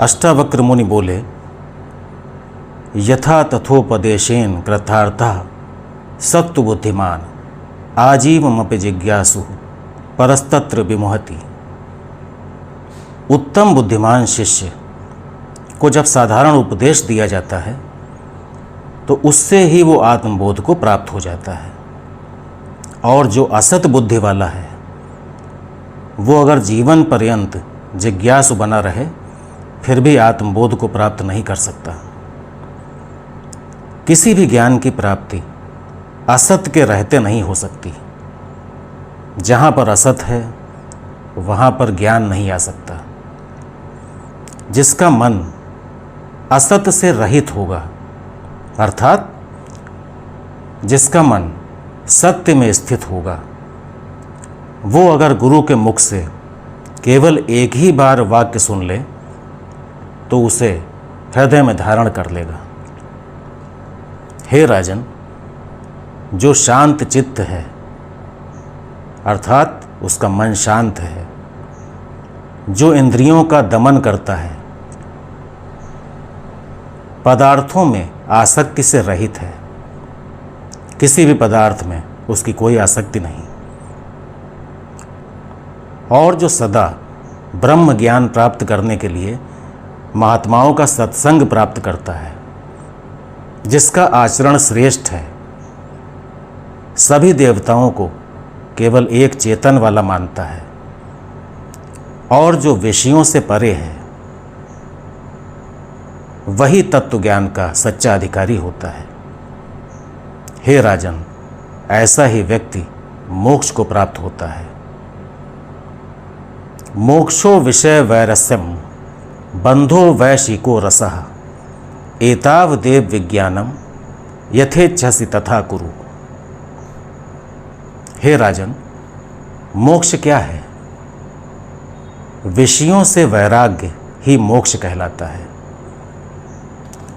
अष्टावक्र मुनि बोले, यथा तथोपदेशेन कृतार्थः सक्तु बुद्धिमान आजीवमपि जिज्ञासु परस्तत्र विमुहति। उत्तम बुद्धिमान शिष्य को जब साधारण उपदेश दिया जाता है तो उससे ही वो आत्मबोध को प्राप्त हो जाता है, और जो असत बुद्धि वाला है वो अगर जीवन पर्यंत जिज्ञासु बना रहे फिर भी आत्मबोध को प्राप्त नहीं कर सकता। किसी भी ज्ञान की प्राप्ति असत के रहते नहीं हो सकती। जहाँ पर असत है वहाँ पर ज्ञान नहीं आ सकता। जिसका मन असत से रहित होगा, अर्थात जिसका मन सत्य में स्थित होगा, वो अगर गुरु के मुख से केवल एक ही बार वाक्य सुन ले तो उसे हृदय में धारण कर लेगा। हे राजन, जो शांत चित्त है, अर्थात उसका मन शांत है, जो इंद्रियों का दमन करता है, पदार्थों में आसक्ति से रहित है, किसी भी पदार्थ में उसकी कोई आसक्ति नहीं, और जो सदा ब्रह्म ज्ञान प्राप्त करने के लिए महात्माओं का सत्संग प्राप्त करता है, जिसका आचरण श्रेष्ठ है, सभी देवताओं को केवल एक चेतन वाला मानता है, और जो विषयों से परे है, वही तत्व ज्ञान का सच्चा अधिकारी होता है। हे राजन, ऐसा ही व्यक्ति मोक्ष को प्राप्त होता है। मोक्षो विषय वैरस्यम बंधो वैशिको रसः एतावदेव विज्ञानम यथेच्छसि तथा कुरु। हे राजन, मोक्ष क्या है? विषयों से वैराग्य ही मोक्ष कहलाता है।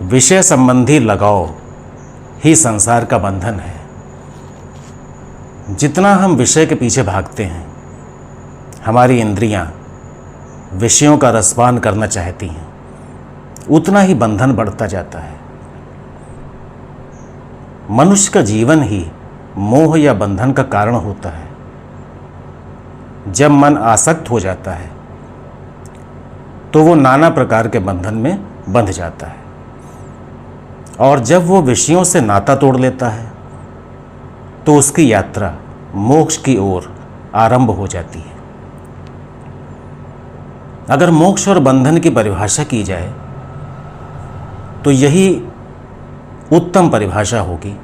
विषय संबंधी लगाव ही संसार का बंधन है। जितना हम विषय के पीछे भागते हैं, हमारी इंद्रियां विषयों का रसपान करना चाहती हैं, उतना ही बंधन बढ़ता जाता है। मनुष्य का जीवन ही मोह या बंधन का कारण होता है। जब मन आसक्त हो जाता है तो वो नाना प्रकार के बंधन में बंध जाता है, और जब वो विषयों से नाता तोड़ लेता है तो उसकी यात्रा मोक्ष की ओर आरंभ हो जाती है। अगर मोक्ष और बंधन की परिभाषा की जाए तो यही उत्तम परिभाषा होगी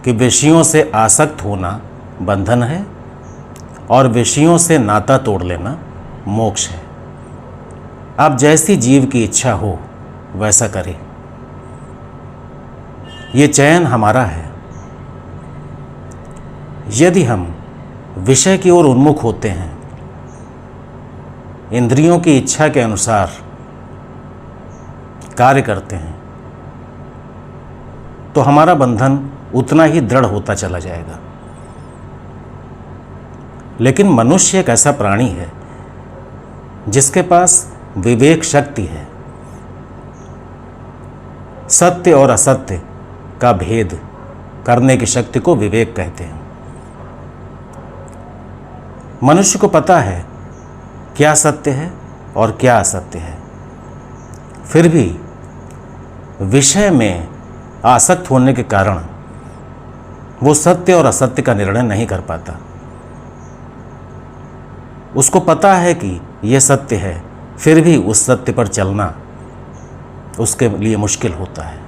कि विषयों से आसक्त होना बंधन है और विषयों से नाता तोड़ लेना मोक्ष है। अब जैसी जीव की इच्छा हो वैसा करे। ये चयन हमारा है। यदि हम विषय की ओर उन्मुख होते हैं, इंद्रियों की इच्छा के अनुसार कार्य करते हैं, तो हमारा बंधन उतना ही दृढ़ होता चला जाएगा। लेकिन मनुष्य एक ऐसा प्राणी है जिसके पास विवेक शक्ति है। सत्य और असत्य का भेद करने की शक्ति को विवेक कहते हैं। मनुष्य को पता है क्या सत्य है और क्या असत्य है, फिर भी विषय में आसक्त होने के कारण वो सत्य और असत्य का निर्णय नहीं कर पाता। उसको पता है कि यह सत्य है, फिर भी उस सत्य पर चलना उसके लिए मुश्किल होता है,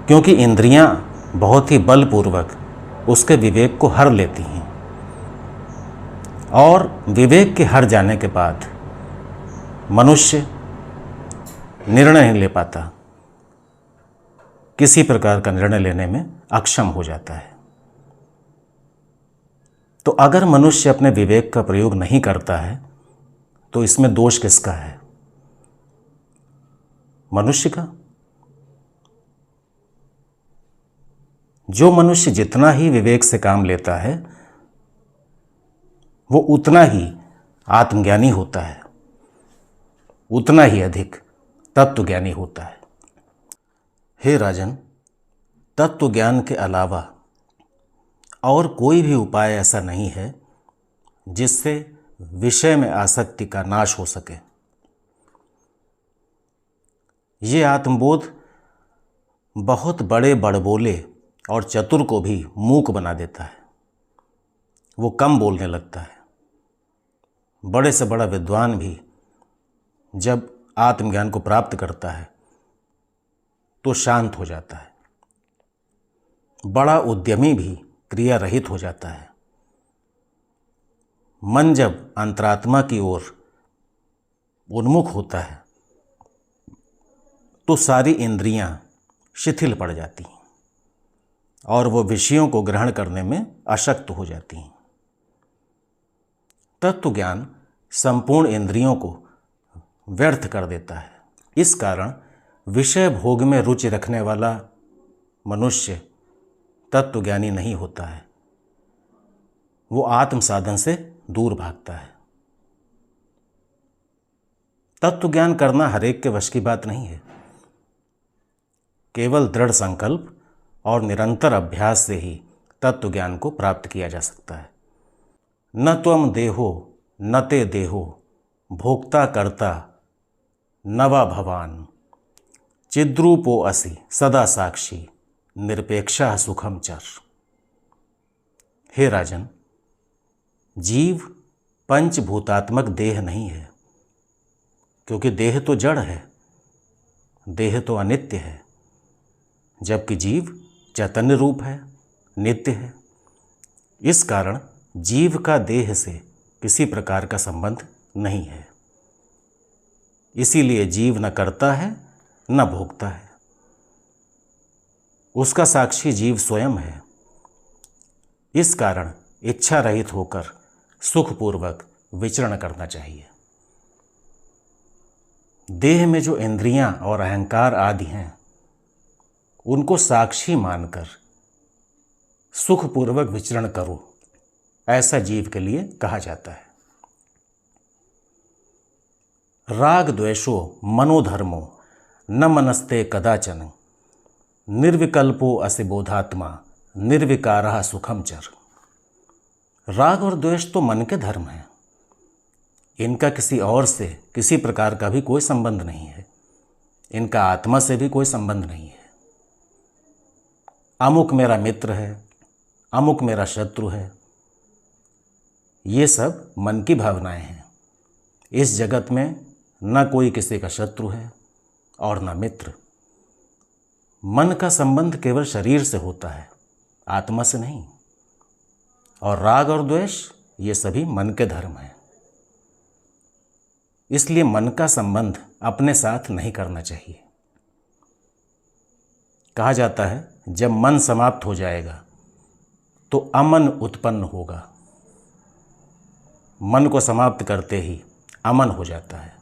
क्योंकि इंद्रियां बहुत ही बलपूर्वक उसके विवेक को हर लेती हैं, और विवेक के हर जाने के बाद मनुष्य निर्णय नहीं ले पाता, किसी प्रकार का निर्णय लेने में अक्षम हो जाता है। तो अगर मनुष्य अपने विवेक का प्रयोग नहीं करता है तो इसमें दोष किसका है? मनुष्य का। जो मनुष्य जितना ही विवेक से काम लेता है वो उतना ही आत्मज्ञानी होता है। उतना ही अधिक तत्वज्ञानी होता है। हे राजन, तत्व ज्ञान के अलावा और कोई भी उपाय ऐसा नहीं है जिससे विषय में आसक्ति का नाश हो सके। ये आत्मबोध बहुत बड़े बड़बोले और चतुर को भी मूक बना देता है। वो कम बोलने लगता है। बड़े से बड़ा विद्वान भी जब आत्मज्ञान को प्राप्त करता है तो शांत हो जाता है। बड़ा उद्यमी भी क्रिया रहित हो जाता है। मन जब अंतरात्मा की ओर उन्मुख होता है तो सारी इंद्रियां शिथिल पड़ जाती हैं और वो विषयों को ग्रहण करने में अशक्त हो जाती हैं। तत्व ज्ञान संपूर्ण इंद्रियों को व्यर्थ कर देता है। इस कारण विषय भोग में रुचि रखने वाला मनुष्य तत्वज्ञानी नहीं होता है। वो आत्म साधन से दूर भागता है। तत्वज्ञान करना हरेक के वश की बात नहीं है। केवल दृढ़ संकल्प और निरंतर अभ्यास से ही तत्वज्ञान को प्राप्त किया जा सकता है। न त्वम देहो न ते देहो भोक्ता कर्ता न वा भवान चिद्रूपो असि सदा साक्षी निरपेक्षा सुखम चर। हे राजन, जीव पंचभूतात्मक देह नहीं है, क्योंकि देह तो जड़ है, देह तो अनित्य है, जबकि जीव चैतन्य रूप है, नित्य है। इस कारण जीव का देह से किसी प्रकार का संबंध नहीं है। इसीलिए जीव न करता है न भोगता है। उसका साक्षी जीव स्वयं है। इस कारण इच्छा रहित होकर सुखपूर्वक विचरण करना चाहिए। देह में जो इंद्रियां और अहंकार आदि हैं, उनको साक्षी मानकर सुखपूर्वक विचरण करो, ऐसा जीव के लिए कहा जाता है। राग द्वेषो मनोधर्मो न मनस्ते कदाचन निर्विकल्पो असि बोधात्मा निर्विकारः सुखम चर। राग और द्वेष तो मन के धर्म हैं। इनका किसी और से किसी प्रकार का भी कोई संबंध नहीं है। इनका आत्मा से भी कोई संबंध नहीं है। अमुक मेरा मित्र है, अमुक मेरा शत्रु है, ये सब मन की भावनाएं हैं। इस जगत में न कोई किसी का शत्रु है और न मित्र। मन का संबंध केवल शरीर से होता है, आत्मा से नहीं। और राग और द्वेष ये सभी मन के धर्म हैं। इसलिए मन का संबंध अपने साथ नहीं करना चाहिए। कहा जाता है जब मन समाप्त हो जाएगा तो अमन उत्पन्न होगा। मन को समाप्त करते ही अमन हो जाता है।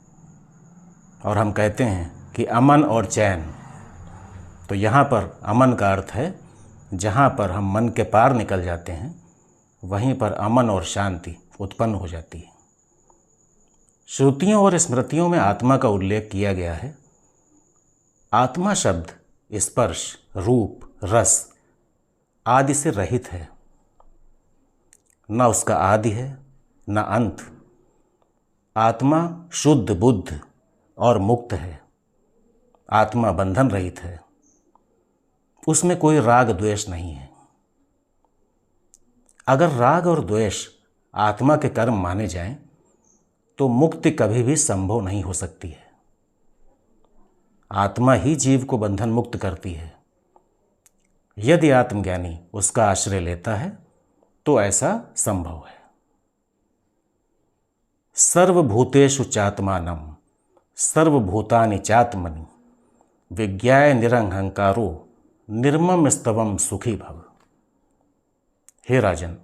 और हम कहते हैं कि अमन और चैन, तो यहाँ पर अमन का अर्थ है जहाँ पर हम मन के पार निकल जाते हैं, वहीं पर अमन और शांति उत्पन्न हो जाती है। श्रुतियों और स्मृतियों में आत्मा का उल्लेख किया गया है। आत्मा शब्द स्पर्श, रूप, रस आदि से रहित है। न उसका आदि है न अंत। आत्मा शुद्ध बुद्ध और मुक्त है। आत्मा बंधन रहित है। उसमें कोई राग द्वेष नहीं है। अगर राग और द्वेष आत्मा के कर्म माने जाएं, तो मुक्ति कभी भी संभव नहीं हो सकती है। आत्मा ही जीव को बंधन मुक्त करती है। यदि आत्मज्ञानी उसका आश्रय लेता है तो ऐसा संभव है। सर्वभूतेषु चात्मानं सर्वभूतानि चात्मनि विज्ञाय निरहंकारो निर्मम स्तवम सुखी भव। हे राजन,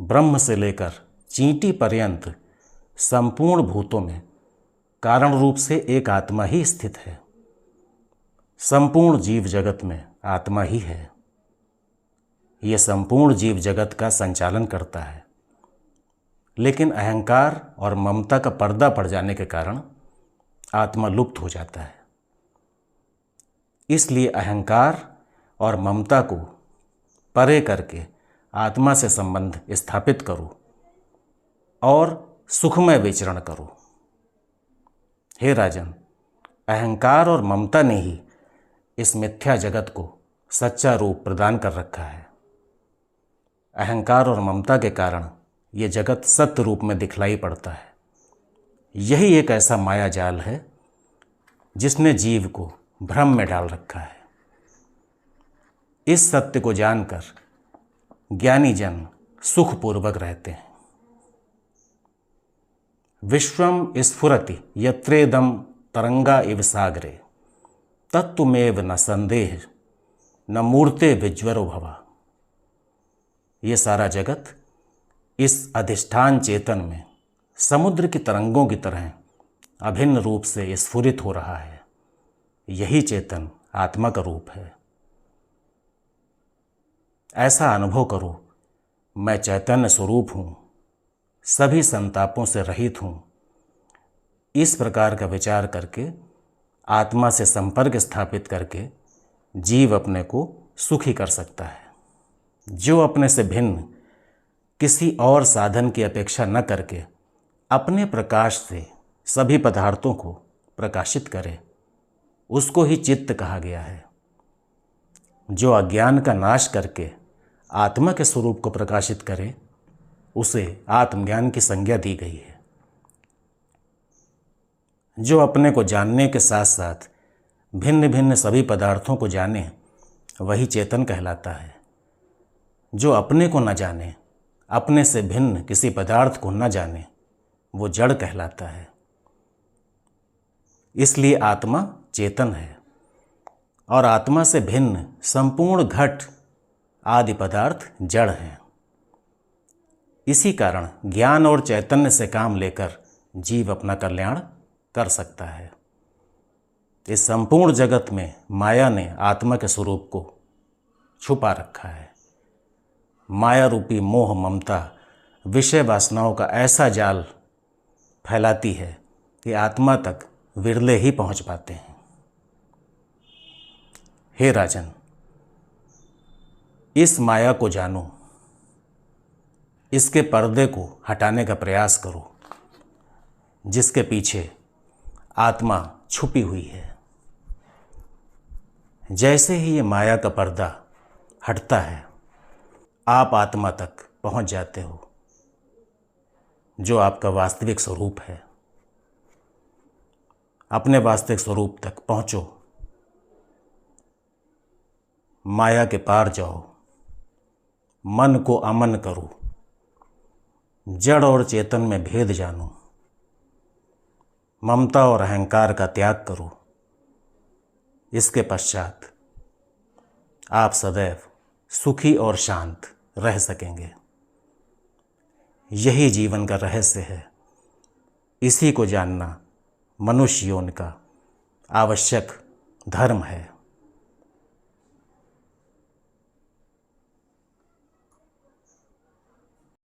ब्रह्म से लेकर चींटी पर्यंत संपूर्ण भूतों में कारण रूप से एक आत्मा ही स्थित है। संपूर्ण जीव जगत में आत्मा ही है। यह संपूर्ण जीव जगत का संचालन करता है। लेकिन अहंकार और ममता का पर्दा पड़ जाने के कारण आत्मा लुप्त हो जाता है। इसलिए अहंकार और ममता को परे करके आत्मा से संबंध स्थापित करो और सुखमय विचरण करो। हे राजन, अहंकार और ममता ने ही इस मिथ्या जगत को सच्चा रूप प्रदान कर रखा है। अहंकार और ममता के कारण ये जगत सत्य रूप में दिखलाई पड़ता है। यही एक ऐसा माया जाल है जिसने जीव को भ्रम में डाल रखा है। इस सत्य को जानकर ज्ञानी जन सुखपूर्वक रहते हैं। विश्वम स्फुरति यत्रेदम तरंगा इव सागरे तत्त्वमेव न संदेह न मूर्ते विज्वरो भवा। ये सारा जगत इस अधिष्ठान चेतन में समुद्र की तरंगों की तरह अभिन्न रूप से स्फुरित हो रहा है। यही चेतन आत्मा का रूप है। ऐसा अनुभव करो, मैं चैतन्य स्वरूप हूँ, सभी संतापों से रहित हूँ। इस प्रकार का विचार करके आत्मा से संपर्क स्थापित करके जीव अपने को सुखी कर सकता है। जो अपने से भिन्न किसी और साधन की अपेक्षा न करके अपने प्रकाश से सभी पदार्थों को प्रकाशित करे, उसको ही चित्त कहा गया है। जो अज्ञान का नाश करके आत्मा के स्वरूप को प्रकाशित करे, उसे आत्मज्ञान की संज्ञा दी गई है। जो अपने को जानने के साथ साथ भिन्न भिन्न सभी पदार्थों को जाने, वही चेतन कहलाता है। जो अपने को न जाने, अपने से भिन्न किसी पदार्थ को न जाने, वो जड़ कहलाता है। इसलिए आत्मा चेतन है और आत्मा से भिन्न संपूर्ण घट आदि पदार्थ जड़ हैं। इसी कारण ज्ञान और चैतन्य से काम लेकर जीव अपना कल्याण कर सकता है। इस संपूर्ण जगत में माया ने आत्मा के स्वरूप को छुपा रखा है। माया रूपी मोह ममता विषय वासनाओं का ऐसा जाल फैलाती है कि आत्मा तक विरले ही पहुंच पाते हैं। हे राजन, इस माया को जानो, इसके पर्दे को हटाने का प्रयास करो, जिसके पीछे आत्मा छुपी हुई है। जैसे ही ये माया का पर्दा हटता है, आप आत्मा तक पहुंच जाते हो, जो आपका वास्तविक स्वरूप है। अपने वास्तविक स्वरूप तक पहुंचो, माया के पार जाओ, मन को अमन करो, जड़ और चेतन में भेद जानो, ममता और अहंकार का त्याग करो। इसके पश्चात आप सदैव सुखी और शांत रह सकेंगे। यही जीवन का रहस्य है। इसी को जानना मनुष्य योनि का आवश्यक धर्म है।